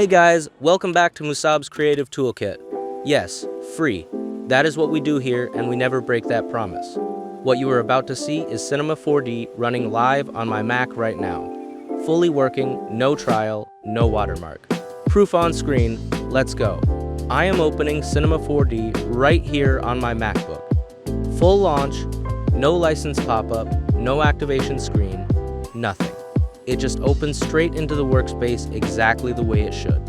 Hey guys, welcome back to Musab's Creative Toolkit. Yes, free. That is what we do here, and we never break that promise. What you are about to see is Cinema 4D running live on my Mac right now. Fully working, no trial, no watermark. Proof on screen, let's go. I am opening Cinema 4D right here on my MacBook. Full launch, no license pop-up, no activation screen, nothing. It just opens straight into the workspace exactly the way it should.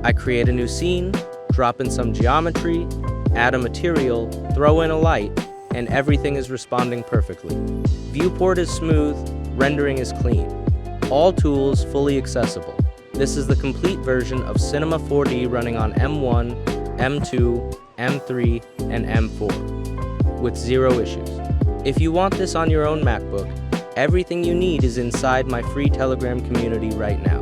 I create a new scene, drop in some geometry, add a material, throw in a light, and everything is responding perfectly. Viewport is smooth, rendering is clean. All tools fully accessible. This is the complete version of Cinema 4D running on M1, M2, M3, and M4, with zero issues. If you want this on your own MacBook, everything you need is inside my free Telegram community right now.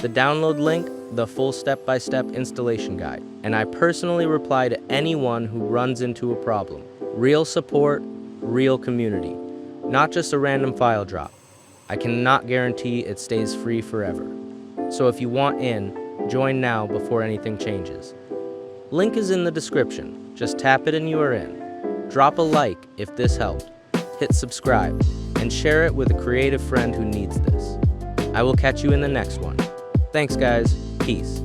The download link, the full step-by-step installation guide, and I personally reply to anyone who runs into a problem. Real support, real community, not just a random file drop. I cannot guarantee it stays free forever. So if you want in, join now before anything changes. Link is in the description, just tap it and you are in. Drop a like if this helped, hit subscribe, and share it with a creative friend who needs this. I will catch you in the next one. Thanks guys, peace.